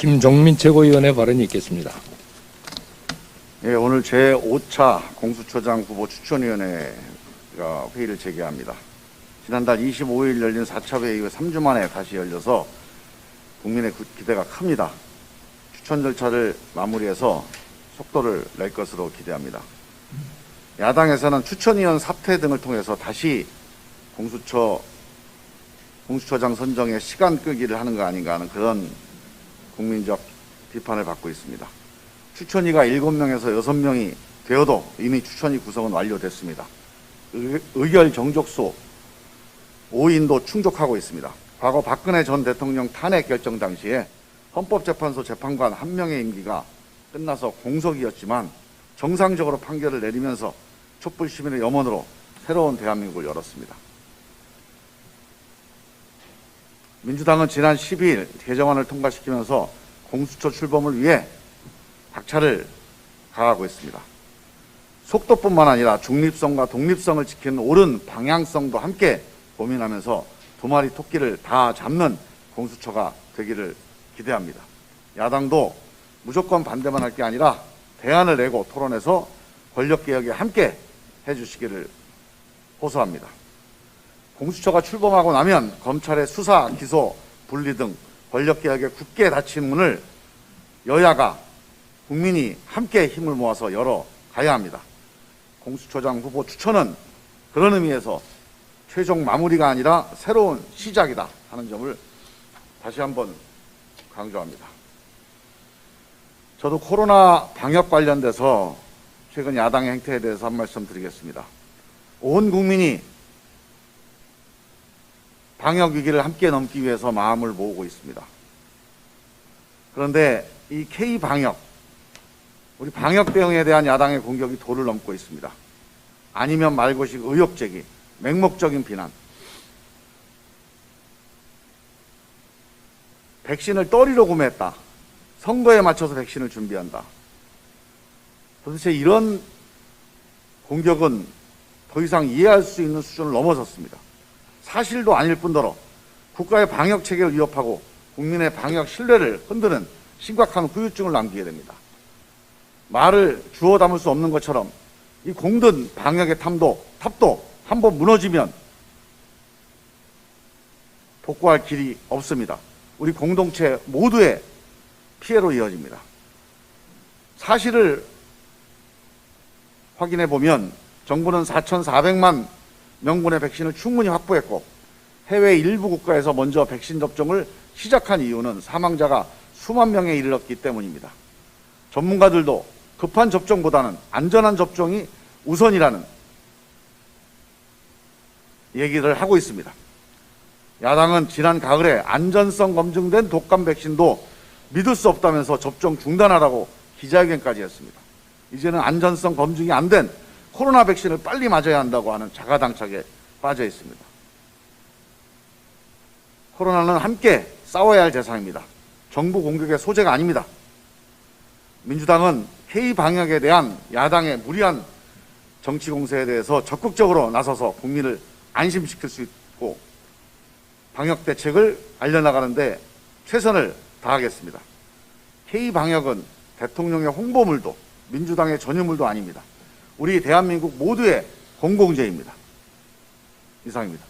김종민 최고위원의 발언이 있겠습니다. 예, 오늘 제5차 공수처장 후보 추천위원회가 회의를 재개합니다. 지난달 25일 열린 4차 회의 후 3주 만에 다시 열려서 국민의 기대가 큽니다. 추천 절차를 마무리해서 속도를 낼 것으로 기대합니다. 야당에서는 추천위원 사퇴 등을 통해서 다시 공수처장 선정에 시간 끄기를 하는 거 아닌가 하는 그런 국민적 비판을 받고 있습니다. 추천위가 7명에서 6명이 되어도 이미 추천위 구성은 완료됐습니다. 의결 정족수 5인도 충족하고 있습니다. 과거 박근혜 전 대통령 탄핵 결정 당시에 헌법재판소 재판관 1명의 임기가 끝나서 공석이었지만 정상적으로 판결을 내리면서 촛불 시민의 염원으로 새로운 대한민국을 열었습니다. 민주당은 지난 12일 개정안을 통과시키면서 공수처 출범을 위해 박차를 가하고 있습니다. 속도뿐만 아니라 중립성과 독립성을 지키는 옳은 방향성도 함께 고민하면서 두 마리 토끼를 다 잡는 공수처가 되기를 기대합니다. 야당도 무조건 반대만 할 게 아니라 대안을 내고 토론해서 권력개혁에 함께 해주시기를 호소합니다. 공수처가 출범하고 나면 검찰의 수사, 기소, 분리 등 권력개혁에 굳게 닫힌 문을 여야가 국민이 함께 힘을 모아서 열어가야 합니다. 공수처장 후보 추천은 그런 의미에서 최종 마무리가 아니라 새로운 시작이다 하는 점을 다시 한번 강조합니다. 저도 코로나 방역 관련돼서 최근 야당의 행태에 대해서 한 말씀 드리겠습니다. 온 국민이 방역 위기를 함께 넘기 위해서 마음을 모으고 있습니다. 그런데 이 K방역, 우리 방역 대응에 대한 야당의 공격이 도를 넘고 있습니다. 아니면 말고식 의혹 제기, 맹목적인 비난. 백신을 떠리로 구매했다. 선거에 맞춰서 백신을 준비한다. 도대체 이런 공격은 더 이상 이해할 수 있는 수준을 넘어섰습니다. 사실도 아닐 뿐더러 국가의 방역 체계를 위협하고 국민의 방역 신뢰를 흔드는 심각한 후유증을 남기게 됩니다. 말을 주워 담을 수 없는 것처럼 이 공든 방역의 탑도 한번 무너지면 복구할 길이 없습니다. 우리 공동체 모두의 피해로 이어집니다. 사실을 확인해 보면 정부는 4,400만 명분의 백신을 충분히 확보했고 해외 일부 국가에서 먼저 백신 접종을 시작한 이유는 사망자가 수만 명에 이르렀기 때문입니다. 전문가들도 급한 접종보다는 안전한 접종이 우선이라는 얘기를 하고 있습니다. 야당은 지난 가을에 안전성 검증된 독감 백신도 믿을 수 없다면서 접종 중단하라고 기자회견까지 했습니다. 이제는 안전성 검증이 안 된 코로나 백신을 빨리 맞아야 한다고 하는 자가당착에 빠져 있습니다. 코로나는 함께 싸워야 할 대상입니다. 정부 공격의 소재가 아닙니다. 민주당은 K방역에 대한 야당의 무리한 정치 공세에 대해서 적극적으로 나서서 국민을 안심시킬 수 있고 방역 대책을 알려나가는데 최선을 다하겠습니다. K방역은 대통령의 홍보물도 민주당의 전유물도 아닙니다. 우리 대한민국 모두의 공공재입니다. 이상입니다.